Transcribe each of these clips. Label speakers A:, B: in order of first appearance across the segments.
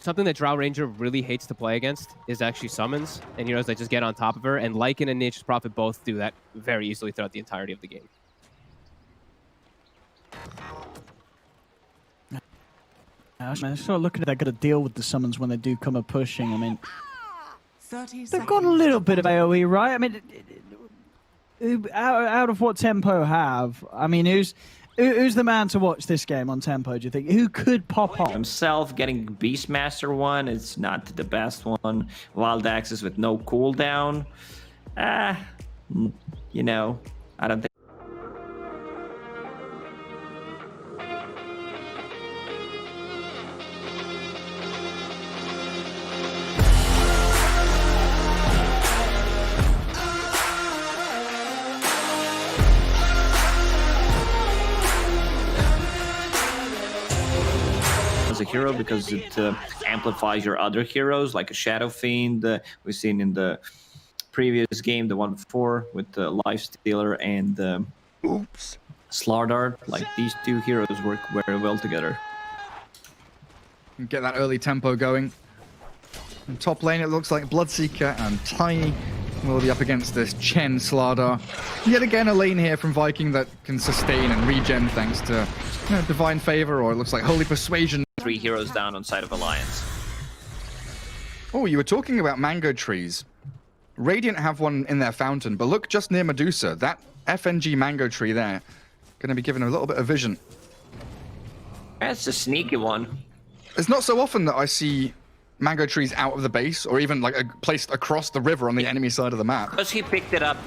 A: something that Drow Ranger really hates to play against is actually summons and heroes that just get on top of her. And Lycan and Nature's Prophet both do that very easily throughout the entirety of the game.
B: I'm sort of looking at they're going to deal with the summons when they do come up pushing. I mean, they've got a little bit of AoE, right? I mean, out of what Tempo have, I mean, who's the man to watch this game on Tempo, do you think? Who could pop off?
C: Himself getting Beastmaster one is not the best one. Wild Axes with no cooldown. You know, I don't think. As a hero, because it amplifies your other heroes, like a Shadow Fiend we've seen in the previous game, the one before, with the Lifestealer and Slardar. Like, these two heroes work very well together.
D: Get that early tempo going. In top lane, it looks like Bloodseeker and Tiny will be up against this Chen Slardar. Yet again, a lane here from Viking that can sustain and regen thanks to Divine Favor, or it looks like Holy Persuasion.
C: 3 heroes down on side of Alliance.
D: Oh, you were talking about mango trees. Radiant have one in their fountain, but look just near Medusa. That FNG mango tree there, going to be given a little bit of vision.
C: That's a sneaky one.
D: It's not so often that I see mango trees out of the base, or even like placed across the river on the enemy side of the map.
C: Because he picked it up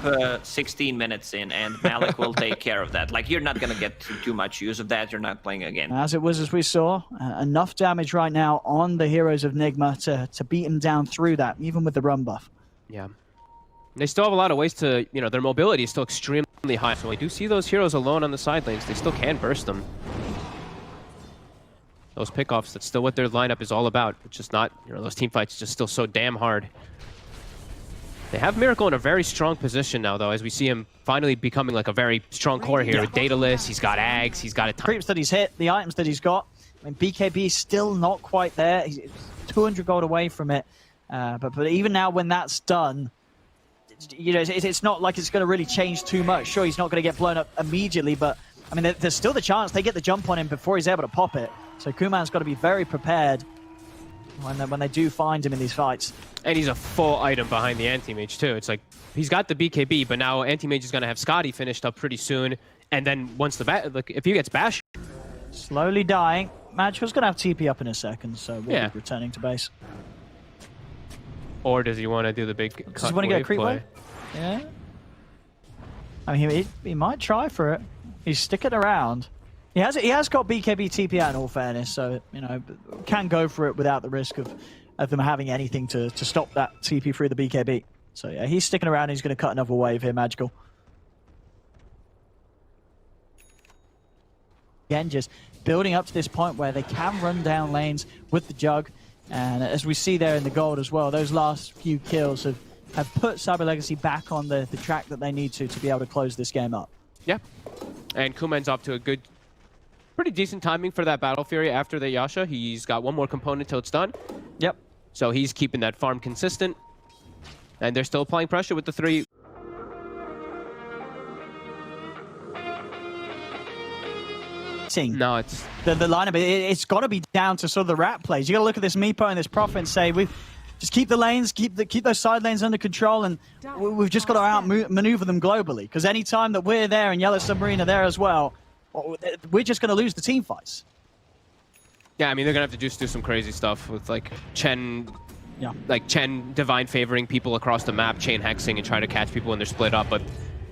C: 16 minutes in, and Malik will take care of that. Like, you're not going to get too much use of that. You're not playing again.
B: As it was, as we saw, enough damage right now on the heroes of Nigma to beat him down through that, even with the run buff.
A: Yeah. They still have a lot of ways to, you know, their mobility is still extremely high. So we do see those heroes alone on the side lanes. They still can burst them. Those pickoffs, that's still what their lineup is all about. It's just not, you know, those team fights just still so damn hard. They have Miracle in a very strong position now, though, as we see him finally becoming like a very strong core here. Yeah. Daedalus, he's got Ags, he's got a ton.
B: Creeps that he's hit, the items that he's got. I mean, BKB is still not quite there. He's 200 gold away from it. But even now, when that's done, you know, it's not like it's going to really change too much. Sure, he's not going to get blown up immediately, but I mean, there's still the chance they get the jump on him before he's able to pop it. So Kuman's got to be very prepared when they do find him in these fights.
A: And he's a full item behind the Anti-Mage, too. It's like, he's got the BKB, but now Anti-Mage is going to have Scotty finished up pretty soon. And then once the like, if he gets bashed...
B: Slowly dying. Magical's going to have TP up in a second, so we'll be returning to base.
A: Or does he want to do the big cut
B: Does he want to get a creep wave? Yeah. I mean, he might try for it. He's sticking around. He has got BKB TP out in all fairness, so, you know, can go for it without the risk of them having anything to stop that TP through the BKB. So yeah, he's sticking around. He's going to cut another wave here, Magical. Again, just building up to this point where they can run down lanes with the Jug. And as we see there in the gold as well, those last few kills have put Cyber Legacy back on the track that they need to be able to close this game up.
A: Yeah. And Kuman's up to a good... pretty decent timing for that Battle Fury after the Yasha. He's got one more component till it's done.
B: Yep.
A: So he's keeping that farm consistent. And they're still applying pressure with the 3. No, it's...
B: The lineup, it's got to be down to sort of the rat plays. You got to look at this Meepo and this Prophet and say, we've just keep the lanes, keep those side lanes under control, and we've just got to outmaneuver them globally. Because any time that we're there and Yellow Submarine are there as well, we're just going to lose the team fights.
A: Yeah, I mean, they're going to have to just do some crazy stuff with, like, Chen... Yeah. Like, Chen Divine favoring people across the map, chain hexing, and try to catch people when they're split up. But,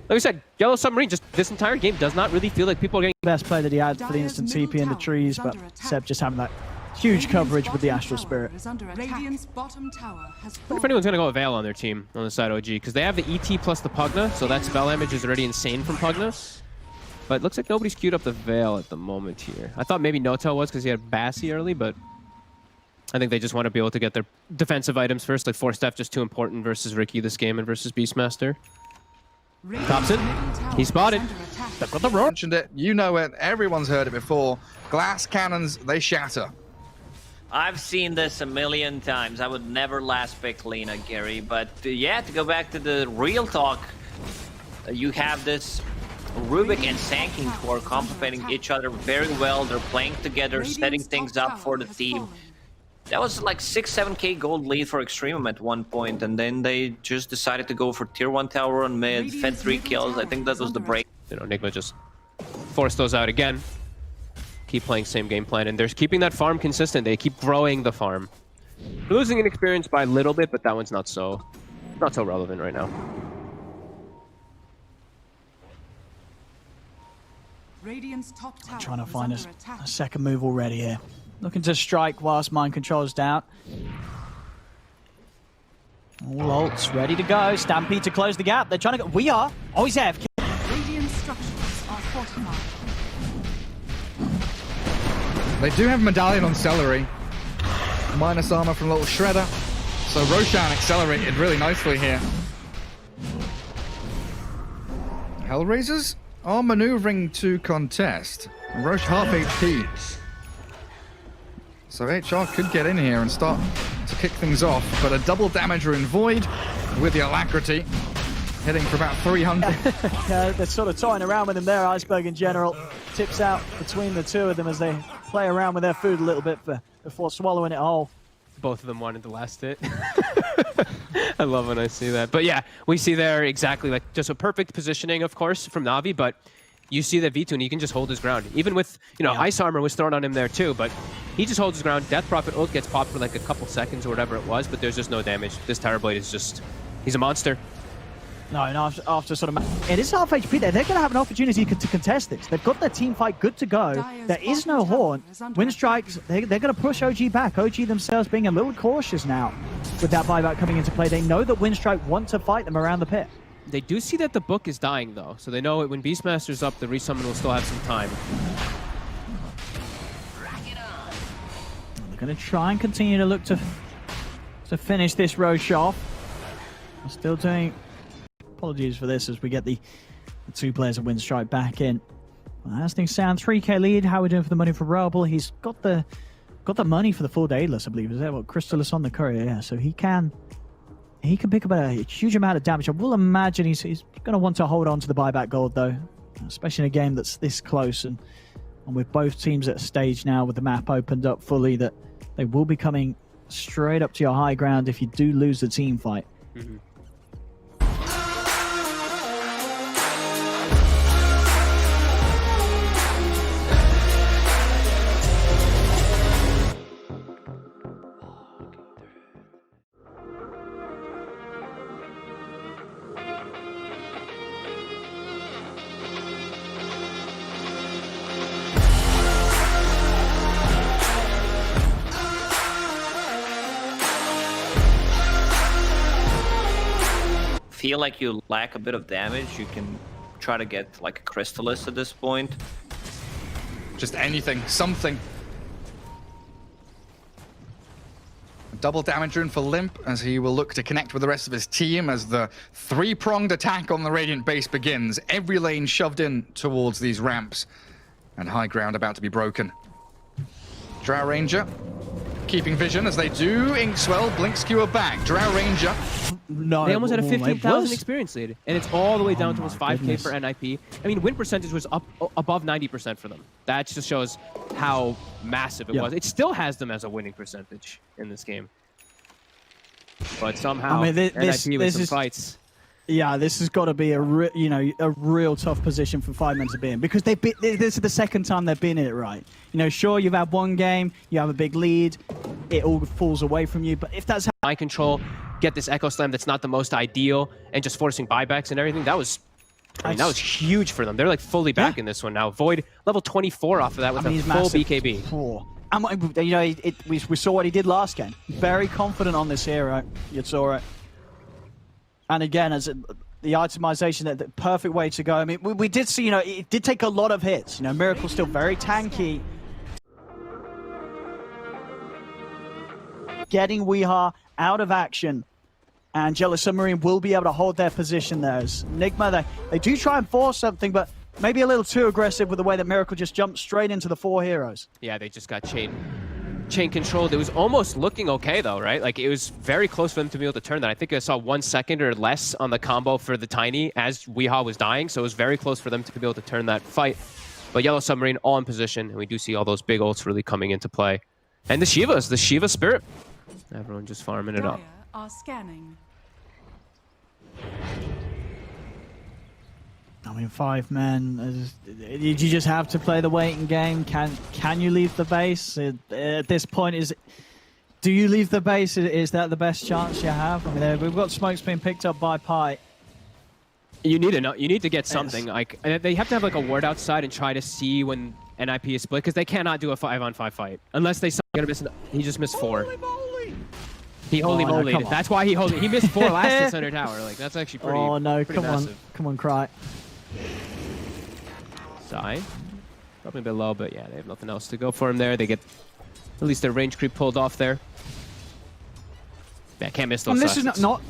A: like I said, Yellow Submarine, just this entire game does not really feel like people are getting...
B: Best play that he had for the instant TP in the trees, but Seb just having that huge coverage with the Astral Spirit.
A: I wonder if anyone's going to go with Veil on their team, on the side OG, because they have the ET plus the Pugna, so that spell damage is already insane from Pugna. But it looks like nobody's queued up the Veil at the moment here. I thought maybe Notel was because he had Bassi early, but I think they just want to be able to get their defensive items first. Like, Force Staff just too important versus Ricky this game and versus Beastmaster. Thompson, he's spotted. They've got the roar.
D: Mentioned it, you know it, everyone's heard it before. Glass cannons, they shatter.
C: I've seen this a million times. I would never last pick Lina, Gary. But yeah, to go back to the real talk, you have this Rubik and Sanking core complementing each other very well. They're playing together, setting things up for the team. That was like 6-7k gold lead for Extremum at one point, and then they just decided to go for tier 1 tower on mid, fed 3 kills. I think that was the break.
A: You know, Nigma just forced those out again. Keep playing same game plan, and they're keeping that farm consistent. They keep growing the farm. Losing in experience by a little bit, but that one's not so relevant right now.
E: Radiant's top tower
B: Trying to
E: is
B: find
E: under attack.
B: a second move already here. Looking to strike whilst mind control's down. All ults ready to go. Stampede to close the gap. They're trying to go. We are. Oh, he's AFK.
E: Radiant structures are fortified.
D: They do have Medallion on Celery. Minus armor from Little Shredder. So Roshan accelerated really nicely here. Hellraisers are maneuvering to contest. Roche half HP. So HR could get in here and start to kick things off. But a double damager in Void with the alacrity. Hitting for about 300.
B: Yeah, they're sort of toying around with him there. Iceberg in general tips out between the two of them as they play around with their food a little bit before swallowing it whole.
A: Both of them wanted the last hit. I love when I see that. But yeah, we see there exactly like just a perfect positioning, of course, from Na'Vi, but you see that V2 and he can just hold his ground. Even with, you know, Ice Armor was thrown on him there too, but he just holds his ground. Death Prophet ult gets popped for like a couple seconds or whatever it was, but there's just no damage. This Tower Blade is just, he's a monster.
B: No, and after sort of... It is half HP there. They're going to have an opportunity to contest this. They've got their team fight good to go. There is no Horn. Wind Strikes, they're going to push OG back. OG themselves being a little cautious now with that buyback coming into play. They know that Wind Strike want to fight them around the pit.
A: They do see that the book is dying, though, so they know when Beastmaster's up, the resummon will still have some time.
B: They're going to try and continue to look to finish this Roche off. They're still doing... Apologies for this as we get the two players of Wind Strike back in. Well, as things sound, 3k lead. How are we doing for the money for Rebel? He's got the money for the full Daedalus, I believe. Is that what? Crystallis on the courier, yeah. So he can pick up a huge amount of damage. I will imagine he's going to want to hold on to the buyback gold, though, especially in a game that's this close and with both teams at a stage now with the map opened up fully that they will be coming straight up to your high ground if you do lose the team fight.
A: Mm-hmm.
C: Feel like you lack a bit of damage, you can try to get like a Crystallis at this point.
D: Just anything, something. Double damage rune for Limp as he will look to connect with the rest of his team as the three-pronged attack on the Radiant base begins. Every lane shoved in towards these ramps and high ground about to be broken. Drow Ranger keeping vision as they do. Inkswell, Blink Skewer back. Drow Ranger.
A: No, they almost had a 15,000 experience lead, and it's all the way down to almost 5k for NIP. I mean, win percentage was up above 90% for them. That just shows how massive it was. It still has them as a winning percentage in this game. But somehow, NIP with some fights.
B: Yeah, this has got to be a real tough position for Fivemen to be in because this is the second time they've been in it right. You know, sure, you've had one game, you have a big lead, it all falls away from you. But if that's how
A: mind control, get this Echo Slam that's not the most ideal, and just forcing buybacks and everything, that was huge for them. They're like fully back in this one now. Void level 24 off of that with a full BKB.
B: And you know, we saw what he did last game. Very confident on this hero. You saw it. And again, as the itemization, the perfect way to go. I mean, we did see, you know, it did take a lot of hits. You know, Miracle's still very tanky. Getting Weeha out of action. And Jealous Submarine will be able to hold their position there. As Nigma, they do try and force something, but maybe a little too aggressive with the way that Miracle just jumped straight into the four heroes.
A: Yeah, they just got chained chain controlled. It was almost looking okay though, right? Like it was very close for them to be able to turn that. I think I saw 1 second or less on the combo for the Tiny as Weehaw was dying, so it was very close for them to be able to turn that fight. But Yellow Submarine all in position, and we do see all those big ults really coming into play. And the Shiva Spirit. Everyone just farming it up.
E: Dire are scanning.
B: I mean, 5 men. Did you just have to play the waiting game? Can you leave the base at this point? Do you leave the base? Is that the best chance you have? I mean, we've got smokes being picked up by Pi.
A: You need to get something. Like they have to have like a ward outside and try to see when NIP is split, because they cannot do a 5-on-5 fight unless they miss. He just missed 4. He holy moly! That's why he missed 4 last this under tower. Like that's actually pretty.
B: Oh no!
A: Pretty massive.
B: Come on, Cry.
A: Sai. Probably a bit low, but yeah, they have nothing else to go for him there. They get at least their range creep pulled off there. Yeah, can't miss those.
B: And this is not.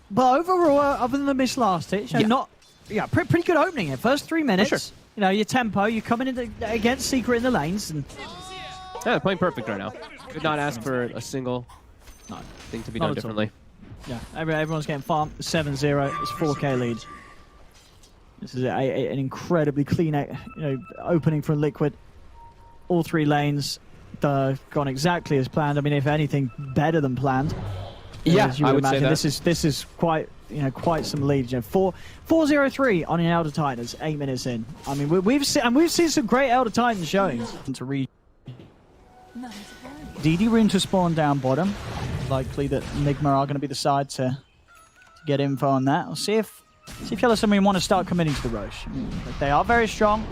B: But overall, other than the miss last hit, pretty good opening here. First 3 minutes.
A: Sure.
B: You know, your tempo. You're coming in against Secret in the lanes, and
A: yeah, they're playing perfect right now. Could not ask for a single thing to be done differently.
B: Yeah, everyone's getting farmed. 7-0. It's 4K lead. This is an incredibly clean, opening for Liquid. All 3 lanes gone exactly as planned. I mean, if anything, better than planned.
A: Yeah,
B: as you
A: I
B: would
A: would
B: imagine.
A: say that.
B: This is quite some lead. 4-0-3 on an Elder Titans 8 minutes in. I mean, we've seen some great Elder Titans showings. To read, DD Rune to spawn down bottom. Likely that Enigma are going to be the side to get info on that. We'll see if Yellow Submarine want to start committing to the Roche. They are very strong,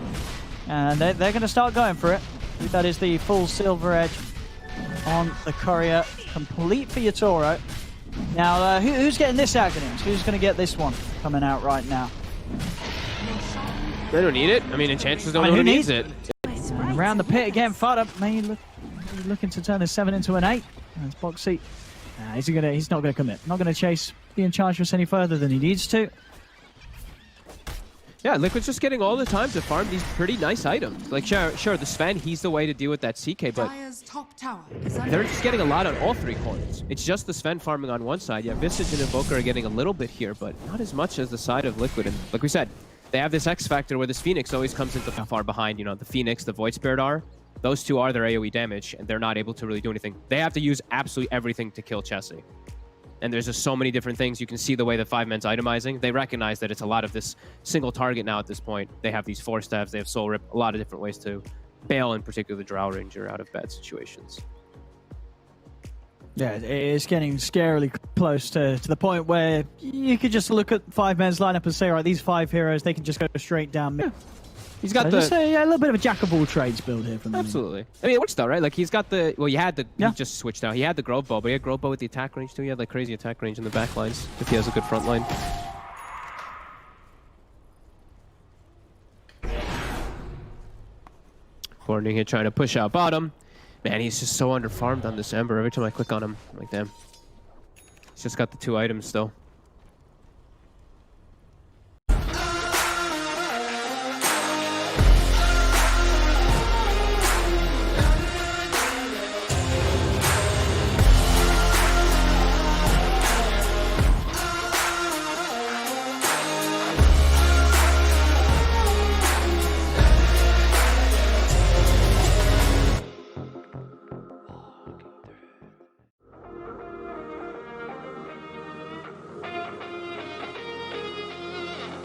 B: and they're going to start going for it. That is the full silver edge on the Courier, complete for Yatoro. Now, who's getting this Aghanim's? Who's going to get this one coming out right now?
A: They don't need it. I mean, Enchantress don't know who needs it.
B: And around the pit again, Fada looking to turn the 7 into an 8. That's Boxy. He's not going to commit. Not going to chase the Enchantress any further than he needs to.
A: Yeah, Liquid's just getting all the time to farm these pretty nice items. Like, sure, the Sven, he's the way to deal with that CK, but
E: Dire's top tower is under
A: they're just getting a lot on all 3 corners. It's just the Sven farming on one side. Yeah, Visage and Invoker are getting a little bit here, but not as much as the side of Liquid. And like we said, they have this X factor where this Phoenix always comes into far behind. You know, the Phoenix, the Void Spirit are. Those 2 are their AoE damage, and they're not able to really do anything. They have to use absolutely everything to kill Chessie. And there's just so many different things. You can see the way the 5-men's itemizing. They recognize that it's a lot of this single target now at this point. They have these 4 stabs, they have Soul Rip, a lot of different ways to bail, in particular the Drow Ranger, out of bad situations.
B: Yeah, it's getting scarily close to the point where you could just look at 5-men's lineup and say, all right, these 5 heroes, they can just go straight down mid.
A: Yeah. He's got
B: just a little bit of a jack of all trades build here from him.
A: Absolutely. I mean, it works though, right? Like he's got the he
B: Yeah.
A: he just switched out. He had the Grove Bow, but he had Grove Bow with the attack range too. He had like crazy attack range in the back lines if he has a good front line. Gordon here trying to push out bottom. Man, he's just so underfarmed on this Ember. Every time I click on him, I'm like, damn. He's just got the 2 items still.